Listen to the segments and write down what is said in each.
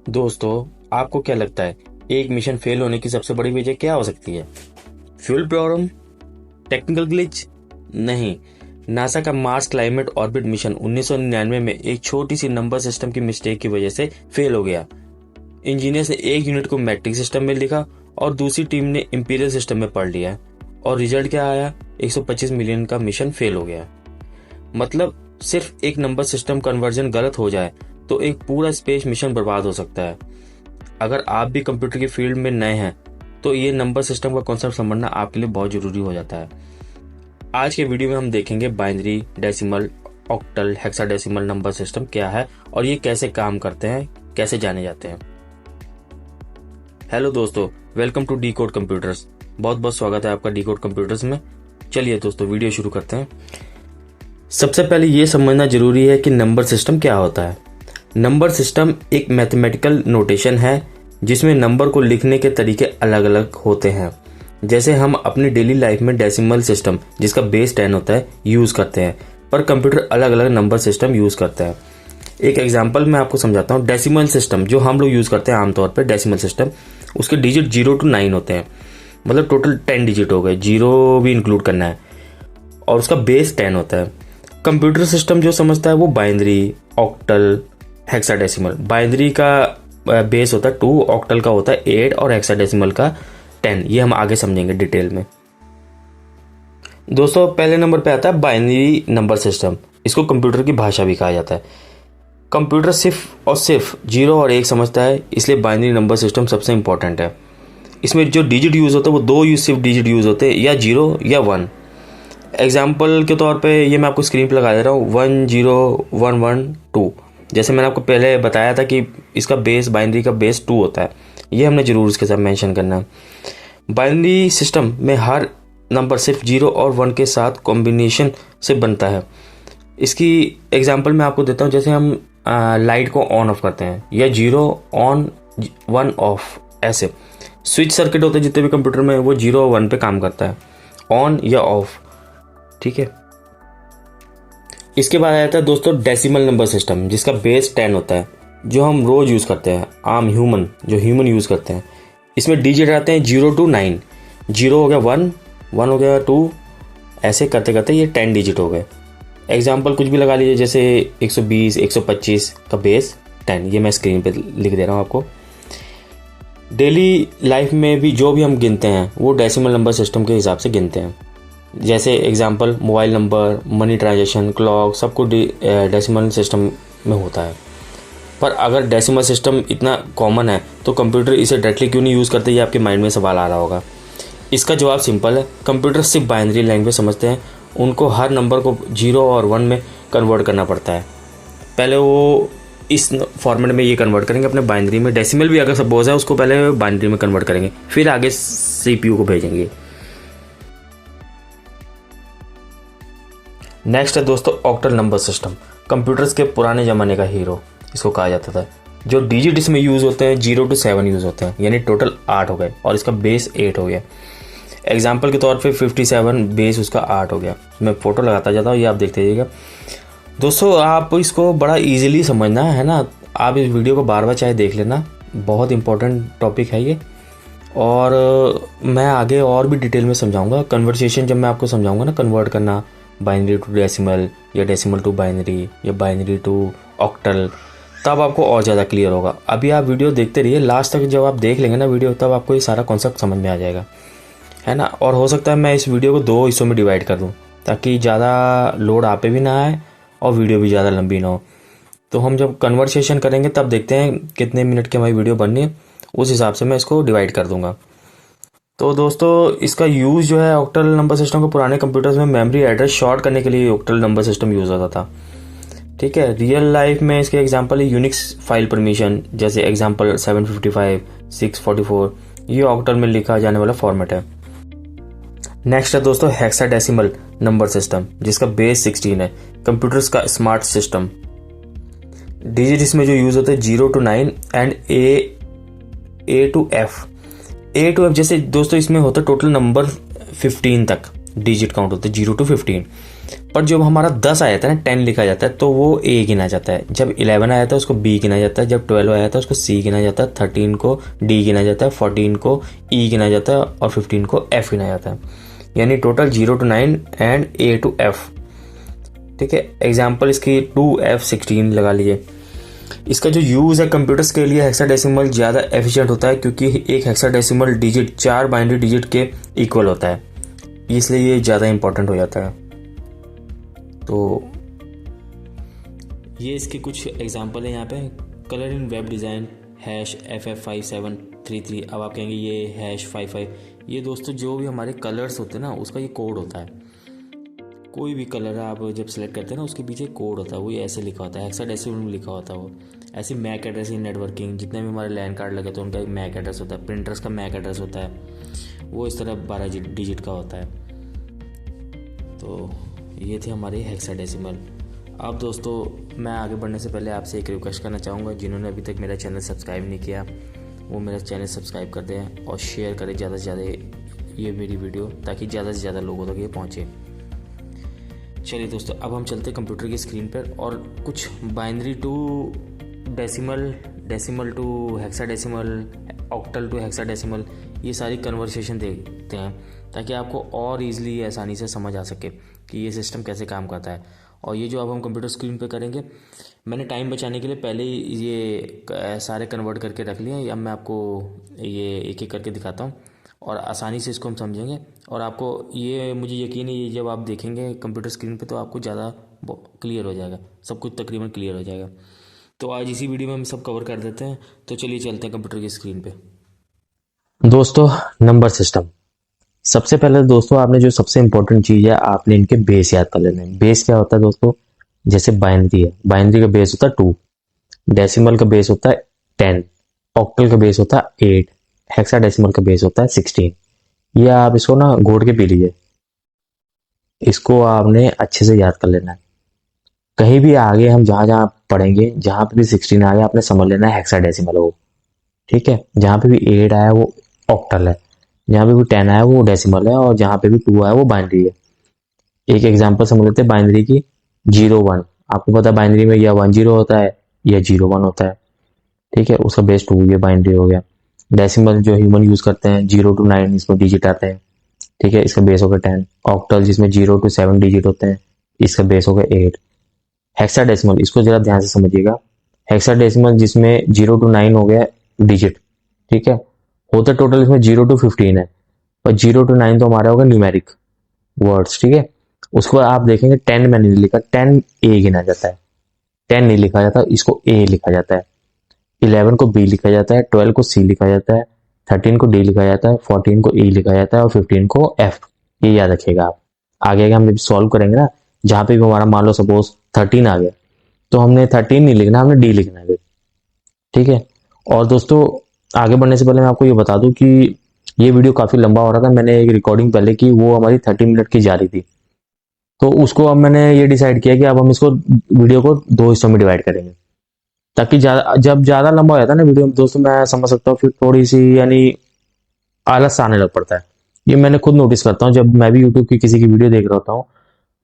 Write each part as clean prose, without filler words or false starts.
दोस्तों, आपको क्या लगता है एक मिशन फेल होने की सबसे बड़ी वजह क्या हो सकती है? Fuel problem? Technical glitch? नहीं। नासा का मार्स क्लाइमेट ऑर्बिट मिशन 1999 में एक छोटी सी नंबर सिस्टम की मिस्टेक की वजह से फेल हो गया। इंजीनियर्स ने एक यूनिट को मैट्रिक सिस्टम में लिखा और दूसरी टीम ने इंपीरियल सिस्टम में पढ़ लिया, और रिजल्ट क्या आया? 125 मिलियन का मिशन फेल हो गया। मतलब सिर्फ एक नंबर सिस्टम कन्वर्जन गलत हो जाए तो एक पूरा स्पेस मिशन बर्बाद हो सकता है। अगर आप भी कंप्यूटर की फील्ड में नए हैं तो ये नंबर सिस्टम का कॉन्सेप्ट समझना आपके लिए बहुत जरूरी हो जाता है। आज के वीडियो में हम देखेंगे binary, decimal, octal, hexadecimal number system क्या है और ये कैसे काम करते हैं, कैसे जाने जाते हैं। हेलो दोस्तों, welcome to the code computers. बहुत बहुत स्वागत है आपका डी कोड कंप्यूटर्स में। चलिए दोस्तों, वीडियो शुरू करते हैं। सबसे पहले ये समझना जरूरी है कि नंबर सिस्टम क्या होता है। नंबर सिस्टम एक मैथमेटिकल नोटेशन है जिसमें नंबर को लिखने के तरीके अलग अलग होते हैं। जैसे हम अपनी डेली लाइफ में डेसिमल सिस्टम, जिसका बेस 10 होता है, यूज करते हैं, पर कंप्यूटर अलग अलग नंबर सिस्टम यूज करता है। एक एग्जांपल मैं आपको समझाता हूँ। डेसिमल सिस्टम जो हम लोग यूज करते हैं आमतौर पर, डेसिमल सिस्टम, उसके डिजिट 0 to 9 होते हैं। मतलब टोटल 10 डिजिट हो गए, 0 भी इंक्लूड करना है, और उसका बेस 10 होता है। कंप्यूटर सिस्टम जो समझता है वो बाइनरी, ऑक्टल, हेक्साडेसिमल। बाइनरी का बेस होता है 2, ऑक्टल का होता है 8 और हेक्साडेसिमल का 10। ये हम आगे समझेंगे डिटेल में। दोस्तों, पहले नंबर पे आता है बाइनरी नंबर सिस्टम। इसको कंप्यूटर की भाषा भी कहा जाता है। कंप्यूटर सिर्फ और सिर्फ 0 और 1 समझता है, इसलिए बाइनरी नंबर सिस्टम सबसे इंपॉर्टेंट है। इसमें जो डिजिट यूज होता है वो दो सिर्फ डिजिट यूज होते हैं, या 0 या 1। एग्जाम्पल के तौर पे ये मैं आपको स्क्रीन पे लगा दे रहा हूँ, 10112। जैसे मैंने आपको पहले बताया था कि इसका बेस, बाइनरी का बेस 2 होता है। ये हमने जरूर इसके साथ मेंशन करना है। बाइनरी सिस्टम में हर नंबर सिर्फ 0 और 1 के साथ कॉम्बिनेशन से बनता है। इसकी एग्जाम्पल मैं आपको देता हूँ। जैसे हम लाइट को ऑन ऑफ करते हैं, या 0 ऑन 1 ऑफ, ऐसे स्विच सर्किट होते हैं जितने भी कंप्यूटर में, वो 0 और 1 पे काम करता है, ऑन या ऑफ। ठीक है। इसके बाद आता है दोस्तों डेसिमल नंबर सिस्टम, जिसका बेस 10 होता है, जो हम रोज यूज करते हैं, आम ह्यूमन यूज करते हैं। इसमें डिजिट आते हैं 0 to 9। 0 हो गया 1, 1 हो गया 2, ऐसे करते करते ये 10 डिजिट हो गए। एग्जाम्पल कुछ भी लगा लीजिए, जैसे 120, 125 का बेस 10। ये मैं स्क्रीन पे लिख दे रहा हूँ आपको। डेली लाइफ में भी जो भी हम गिनते हैं वो डेसिमल नंबर सिस्टम के हिसाब से गिनते हैं। जैसे example mobile number, money transaction, clock, सब कुछ डेसिमल सिस्टम में होता है। पर अगर डेसिमल सिस्टम इतना कॉमन है तो कंप्यूटर इसे डायरेक्टली क्यों नहीं यूज़ करते, ये आपके माइंड में सवाल आ रहा होगा। इसका जवाब सिंपल है। कंप्यूटर सिर्फ बाइनरी लैंग्वेज समझते हैं। उनको हर नंबर को 0 और 1 में कन्वर्ट करना पड़ता है। पहले वो इस फॉर्मेट में ये कन्वर्ट करेंगे अपने बाइनरी में। डेसिमल भी अगर सपोज है, उसको पहले बाइनरी में कन्वर्ट करेंगे, फिर आगे CPU को भेजेंगे। नेक्स्ट है दोस्तों ऑक्टल नंबर सिस्टम। कंप्यूटर्स के पुराने ज़माने का हीरो इसको कहा जाता था। जो डिजिट इसमें यूज़ होते हैं 0 to 7 यूज़ होते हैं, यानी टोटल 8 हो गए, और इसका बेस 8 हो गया। एग्जाम्पल के तौर पे 57 बेस उसका 8 हो गया। मैं फ़ोटो लगाता जाता हूँ, ये आप देखते जाइएगा। दोस्तों, आप इसको बड़ा ईजिली समझना है ना। आप इस वीडियो को बार बार चाहे देख लेना, बहुत इंपॉर्टेंट टॉपिक है ये। और मैं आगे और भी डिटेल में समझाऊँगा। कन्वर्सेशन जब मैं आपको समझाऊँगा ना, कन्वर्ट करना बाइनरी टू डेसिमल, या डेसिमल टू बाइनरी, या बाइनरी टू ऑक्टल, तब आपको और ज़्यादा क्लियर होगा। अभी आप वीडियो देखते रहिए, लास्ट तक जब आप देख लेंगे ना वीडियो, तब आपको ये सारा कॉन्सेप्ट समझ में आ जाएगा, है ना। और हो सकता है मैं इस वीडियो को 2 हिस्सों में डिवाइड कर दूँ, ताकि ज़्यादा लोड आप पे भी ना आए और वीडियो भी ज़्यादा लंबी ना हो। तो हम जब कन्वर्सेशन करेंगे तब देखते हैं कितने मिनट की हमारी वीडियो बननी है, उस हिसाब से मैं इसको डिवाइड कर दूँगा। तो दोस्तों, इसका यूज़ जो है ऑक्टल नंबर सिस्टम को पुराने कंप्यूटर्स में मेमोरी एड्रेस शॉर्ट करने के लिए ऑक्टल नंबर सिस्टम यूज़ होता था। ठीक है। रियल लाइफ में इसके एग्जांपल है यूनिक्स फाइल परमिशन, जैसे एग्जांपल 755, 644, ये ऑक्टल में लिखा जाने वाला फॉर्मेट है। नेक्स्ट है दोस्तों हेक्साडेसिमल नंबर सिस्टम, जिसका बेस 16 है। कंप्यूटर्स का स्मार्ट सिस्टम। डिजिट इसमें जो यूज़ होते हैं 0 to 9 and A to F। A जैसे दोस्तों इसमें होता है टोटल नंबर 15 तक डिजिट काउंट होते हैं, 0 to 15। पर जब हमारा 10 आ जाता है ना, 10 लिखा जाता है, तो वो ए गिना जाता है। जब 11 आया था उसको बी गिना जाता है, जब 12 आया था उसको सी गिना जाता है, 13 को डी गिना जाता है, 14 को ई गिना जाता है और 15 को एफ गिना जाता है। यानी total 0 to 9 and A to F. ठीक है, एग्जाम्पल इसकी 2F16 लगा लीजिए। इसका जो यूज़ है कंप्यूटर्स के लिए, हेक्साडेसिमल ज़्यादा एफिशिएंट होता है क्योंकि एक हेक्साडेसिमल डिजिट 4 बाइनरी डिजिट के इक्वल होता है, इसलिए ये ज़्यादा इंपॉर्टेंट हो जाता है। तो ये इसके कुछ एग्जांपल है यहाँ पे। कलर इन वेब डिज़ाइन #FF5733। अब आप कहेंगे ये #55, ये दोस्तों जो भी हमारे कलर्स होते हैं ना, उसका ये कोड होता है। कोई भी कलर आप जब सेलेक्ट करते हैं ना, उसके पीछे कोड होता है, वो ऐसे लिखा होता है, हेक्साडेसिमल में लिखा होता है वो। ऐसे मैक एड्रेस इन नेटवर्किंग, जितने भी हमारे लैन कार्ड लगे तो उनका एक मैक एड्रेस होता है, प्रिंटर्स का मैक एड्रेस होता है, वो इस तरह 12 डिजिट का होता है। तो ये थे हमारे हेक्साडेसिमल। अब दोस्तों मैं आगे बढ़ने से पहले आपसे एक रिक्वेस्ट करना चाहूँगा, जिन्होंने अभी तक मेरा चैनल सब्सक्राइब नहीं किया वो मेरा चैनल सब्सक्राइब कर दें और शेयर करें ज़्यादा से ज़्यादा ये मेरी वीडियो, ताकि ज़्यादा से ज़्यादा लोगों तक ये पहुँचे। चलिए दोस्तों, अब हम चलते हैं कंप्यूटर की स्क्रीन पर और कुछ binary to decimal, decimal to hexadecimal, octal to hexadecimal, ये सारी कन्वर्सेशन देखते हैं, ताकि आपको और ईज़िली आसानी से समझ आ सके कि ये सिस्टम कैसे काम करता है। और ये जो अब हम कंप्यूटर स्क्रीन पे करेंगे, मैंने टाइम बचाने के लिए पहले ही ये सारे कन्वर्ट करके रख लिए हैं। अब मैं आपको ये एक एक करके दिखाता हूँ और आसानी से इसको हम समझेंगे। और आपको ये मुझे यकीन है, ये जब आप देखेंगे कंप्यूटर स्क्रीन पे तो आपको ज़्यादा क्लियर हो जाएगा, सब कुछ तकरीबन क्लियर हो जाएगा। तो आज इसी वीडियो में हम सब कवर कर देते हैं। तो चलिए चलते हैं कंप्यूटर की स्क्रीन पे। दोस्तों, नंबर सिस्टम। सबसे पहले दोस्तों आपने जो सबसे इंपॉर्टेंट चीज़ है, आपने इनके बेस याद कर लेने हैं। बेस क्या होता है दोस्तों? जैसे बाइनरी है, बाइनरी का बेस होता है 2, डेसिमल का बेस होता है 10, ऑक्टल का बेस होता है 8, हेक्साडेसिमल का बेस होता है 16। ये आप इसको ना घोट के पी लीजिए, इसको आपने अच्छे से याद कर लेना है। कहीं भी आगे हम जहाँ जहाँ पढ़ेंगे, जहाँ पे भी 16 आ गया, आपने समझ लेना है हेक्साडेसिमल हो। ठीक है, जहाँ पे भी 8 आया वो ऑक्टल है, जहाँ पे भी 10 आया वो डेसिमल है, और जहाँ पे भी 2 आया वो बाइनरी है। एक एग्जांपल समझ लेते हैं बाइनरी की। 0 1, आपको पता है बाइनरी में या 1 0 होता है या 0 1 होता है। ठीक है, उसका बेस 2, ये बाइनरी हो गया। डेसिमल जो ह्यूमन यूज करते हैं 0 to 9, इसमें डिजिट आते हैं। ठीक है, इसका बेस हो गया 10। ऑक्टल जिसमें 0 to 7 डिजिट होते हैं, इसका बेस हो गया 8। हेक्साडेसिमल, इसको जरा ध्यान से समझिएगा। हेक्साडेसिमल जिसमें 0 to 9 हो गया डिजिट। ठीक है, होता टोटल इसमें 0 to 15 है, और 0 to 9 तो हमारा होगा न्यूमेरिक वर्ड्स। ठीक है, उसको आप देखेंगे 10 मैंने नहीं लिखा, 10 ए गिना जाता है, 10 नहीं लिखा जाता, इसको ए लिखा जाता है। 11 को बी लिखा जाता है, 12 को सी लिखा जाता है, 13 को डी लिखा जाता है, 14 को ई लिखा जाता है और 15 को एफ। ये याद रखिएगा आप। आगे हम जब सॉल्व करेंगे ना, जहां पे भी हमारा मान लो सपोज 13 आ गया, तो हमने 13 नहीं लिखना, हमने डी लिखना है। ठीक है, और दोस्तों आगे बढ़ने से पहले मैं आपको ये बता दूं कि ये वीडियो काफी लंबा हो रहा था। मैंने एक रिकॉर्डिंग पहले की, वो हमारी 30 मिनट की जा रही थी, तो उसको अब मैंने ये डिसाइड किया कि अब हम इसको वीडियो को 2 हिस्सों में डिवाइड करेंगे, ताकि जब ज्यादा लंबा हो जाता है ना वीडियो, दोस्तों मैं समझ सकता हूँ फिर थोड़ी सी यानी आलस आने लग पड़ता है। ये मैंने खुद नोटिस करता हूँ, जब मैं भी यूट्यूब की किसी की वीडियो देख रहा होता हूँ,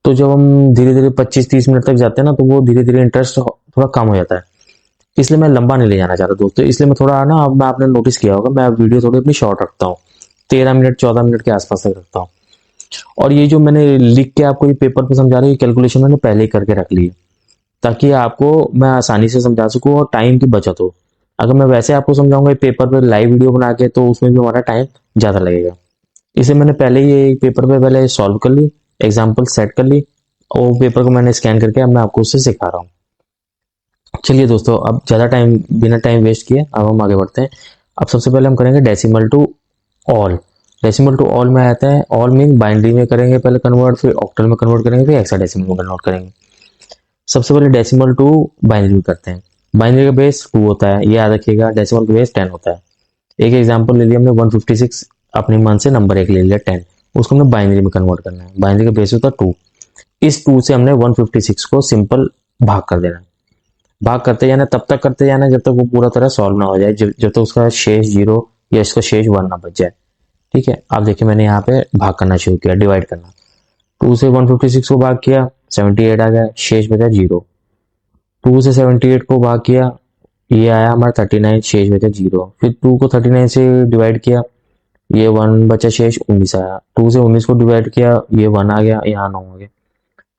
तो जब हम धीरे धीरे 25-30 मिनट तक जाते हैं ना, तो वो धीरे धीरे इंटरेस्ट थोड़ा कम हो जाता है। इसलिए मैं लंबा नहीं ले जाना चाहता दोस्तों, इसलिए मैं थोड़ा ना, अब मैं आपने नोटिस किया होगा, मैं वीडियो थोड़ी अपनी शॉर्ट रखता हूँ, 13 मिनट 14 मिनट के आसपास तक रखता हूँ। और ये जो मैंने लिख के आपको ये पेपर पे समझा रहा हूँ, कैलकुलेशन मैंने पहले ही करके रख ली है, ताकि आपको मैं आसानी से समझा सकूँ और टाइम की बचत हो। अगर मैं वैसे आपको समझाऊंगा पेपर पे लाइव वीडियो बना के, तो उसमें भी हमारा टाइम ज़्यादा लगेगा। इसे मैंने पहले ही ये पेपर पे पहले सॉल्व कर ली, एग्जाम्पल सेट कर ली, और पेपर को मैंने स्कैन करके अब मैं आपको उससे सिखा रहा हूँ। चलिए दोस्तों, अब ज़्यादा टाइम, बिना टाइम वेस्ट किए अब हम आगे बढ़ते हैं। अब सबसे पहले हम करेंगे decimal to all. Decimal to all में आता है, ऑल मीन बाइनरी में करेंगे पहले कन्वर्ट, फिर ऑक्टल में कन्वर्ट करेंगे, फिर हेक्साडेसिमल में कन्वर्ट करेंगे। सबसे पहले डेसिमल टू बाइनरी में करते हैं। बाइनरी का बेस 2 होता है, ये याद रखिएगा। डेसिमल का बेस 10 होता है। एक एग्जाम्पल ले लिया हमने 156, अपने मन से नंबर एक ले लिया 10, उसको हमने बाइनरी में कन्वर्ट करना है। बाइनरी का बेस होता है 2। इस 2 से हमने 156 को सिंपल भाग कर देना है। भाग करते जाना, तब तक करते जाना जब तक वो पूरा तरह सॉल्व ना हो जाए, जब तक उसका शेष 0 या इसका शेष 1 ना बच जाए। ठीक है, आप देखिए मैंने यहाँ पे भाग करना शुरू किया, डिवाइड करना। 2 से 156 को भाग किया 78 आ गया, शेष बचा 0। 2 से 78 को भाग किया, ये आया हमारा 39, शेष बचा 0। फिर 2 को 39 से डिवाइड किया, ये 1 बचा, शेष 19 आया। 2 से 19 को डिवाइड किया, ये 1 आ गया, यहाँ 9 आ गया।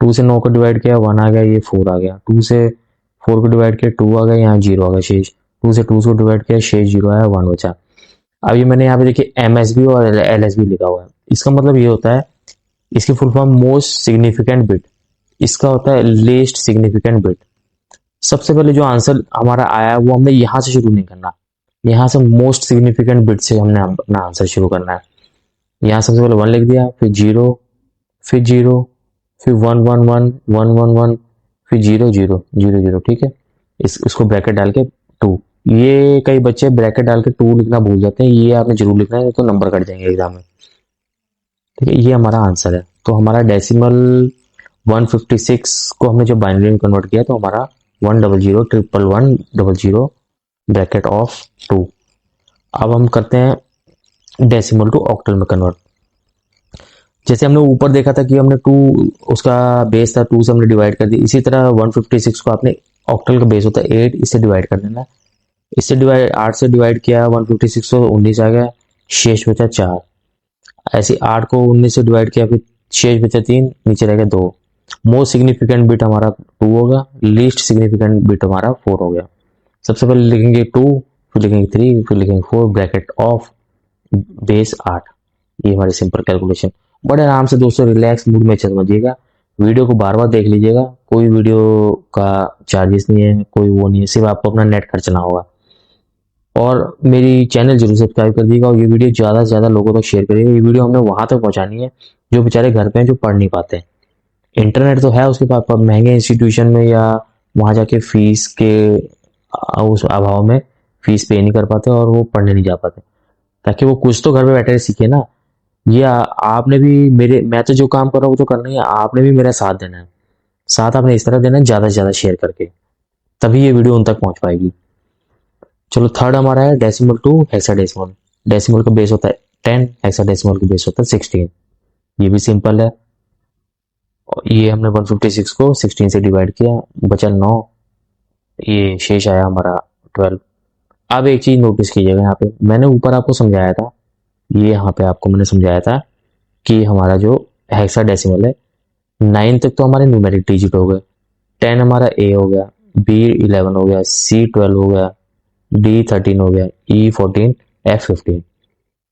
2 से 9 को डिवाइड किया, 1 आ गया, ये 4 आ गया। 2 से 4 को डिवाइड किया, 2 आ गया, यहाँ 0 आ गया शेष। 2 से 2 को डिवाइड किया, शेष 0 आया, 1 बचा। अब ये मैंने यहाँ पे देखिए MSB और LSB लिखा हुआ है। इसका मतलब ये होता है, इसकी full form most significant bit, इसका होता है लीस्ट सिग्निफिकेंट बिट। सबसे पहले जो आंसर हमारा आया वो हमने यहाँ से शुरू नहीं करना, यहाँ से मोस्ट सिग्निफिकेंट बिट से हमने अपना आंसर शुरू करना है। यहाँ सबसे पहले 1 लिख दिया, फिर 0, फिर 0, फिर 1 1 1 1 1 1, फिर 0 0 0 0, ठीक है। इसको ब्रैकेट डाल के 2, ये कई बच्चे ब्रैकेट डाल के 2 लिखना भूल जाते हैं, ये आपने जरूर लिखना है, तो नंबर कट जाएंगे एग्जाम में, ठीक है। ये हमारा आंसर है। तो हमारा डेसिमल 156 को हमने जब बाइनरी में कन्वर्ट किया तो हमारा 100 111 ब्रैकेट ऑफ 2। अब हम करते हैं डेसिमल टू ऑक्टल में कन्वर्ट। जैसे हमने ऊपर देखा था कि हमने 2 उसका बेस था, 2 से हमने डिवाइड कर दिया, इसी तरह 156 को आपने ऑक्टल का बेस होता है 8, इससे डिवाइड कर देना। इससे डिवाइड 8 से डिवाइड किया 156 को, 19 आ गया, शेष बचा 4। ऐसे 8 को 19 से डिवाइड किया, फिर शेष बचा 3, नीचे रह गया 2। मोस्ट सिग्निफिकेंट बिट हमारा 2 होगा, लीस्ट सिग्निफिकेंट बिट हमारा 4 हो गया। सबसे पहले लिखेंगे 2, फिर लिखेंगे 3, फिर लिखेंगे 4 ब्रैकेट ऑफ बेस 8। ये हमारी सिंपल कैलकुलेशन। बड़े आराम से दोस्तों रिलैक्स मूड में समझिएगा, वीडियो को बार बार देख लीजिएगा। कोई वीडियो का चार्जेस नहीं है, कोई वो नहीं है, सिर्फ आपको अपना नेट खर्चना होगा। और मेरी चैनल जरूर सब्सक्राइब कर दीजिएगा और ये वीडियो ज़्यादा से ज़्यादा लोगों तक शेयर करिएगा। ये वीडियो हमने वहां तक पहुंचानी है जो बेचारे घर पे हैं, जो पढ़ नहीं पाते। इंटरनेट तो है उसके पास, पर महंगे इंस्टीट्यूशन में या वहां जाके फीस के उस अभाव में फीस पे नहीं कर पाते और वो पढ़ने नहीं जा पाते, ताकि वो कुछ तो घर पे बैठे सीखे ना। ये आपने भी मैं तो जो काम कर रहा हूँ वो तो करना ही है, आपने भी मेरा साथ देना है। साथ आपने इस तरह देना है, ज़्यादा से ज़्यादा शेयर करके, तभी ये वीडियो उन तक पहुंच पाएगी। चलो थर्ड हमारा है डेसिमल टू हेक्साडेसिमल। डेसिमल का बेस होता है 10, हेक्साडेसिमल का बेस होता है 16। ये भी सिंपल है। और ये हमने 156 को 16 से डिवाइड किया, बचा 9, ये शेष आया हमारा 12। अब एक चीज नोटिस कीजिएगा, यहाँ पे मैंने ऊपर आपको समझाया था, ये यहाँ पे आपको मैंने समझाया था कि हमारा जो हेक्साडेसिमल है 9 तक तो हमारे न्यूमेरिक डिजिट हो गए, 10 हमारा A हो गया, B 11 हो गया, C 12 हो गया, D 13 हो गया, E 14, F 15।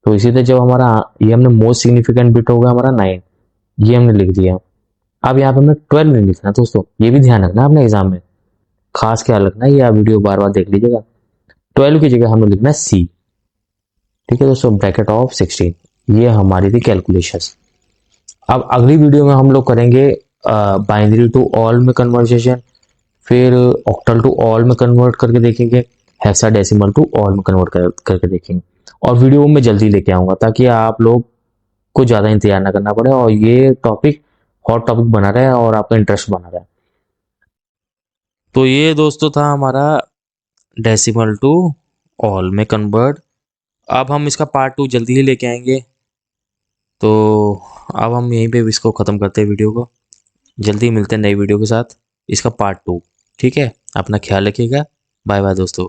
तो इसी तरह जब हमारा ये हमने मोस्ट सिग्निफिकेंट बिट होगा हमारा 9, ये हमने लिख दिया। अब यहाँ पे हमें 12 नहीं लिखना दोस्तों, ये भी ध्यान रखना अपने एग्जाम में, खास ख्याल रखना, ये आप वीडियो बार बार देख लीजिएगा। 12 की जगह हमें लिखना है C, ठीक है दोस्तों, ब्रैकेट ऑफ 16। ये हमारी थी कैलकुलेशन। अब अगली वीडियो में हम लोग करेंगे बाइनरी टू ऑल में कन्वर्सेशन, फिर ऑक्टल टू ऑल में कन्वर्ट करके देखेंगे, हेक्साडेसिमल टू ऑल में कन्वर्ट करके देखेंगे। और वीडियो में जल्दी लेके आऊंगा ताकि आप लोग को ज़्यादा इंतजार ना करना पड़े और ये टॉपिक हॉट टॉपिक बना रहे और आपका इंटरेस्ट बना रहे। तो ये दोस्तों था हमारा डेसिमल टू ऑल में कन्वर्ट। अब हम इसका पार्ट 2 जल्दी ही लेके आएंगे। तो अब हम यहीं पे इसको ख़त्म करते हैं वीडियो को, जल्दी मिलते हैं नई वीडियो के साथ, इसका पार्ट 2, ठीक है। अपना ख्याल रखिएगा, बाय बाय दोस्तों।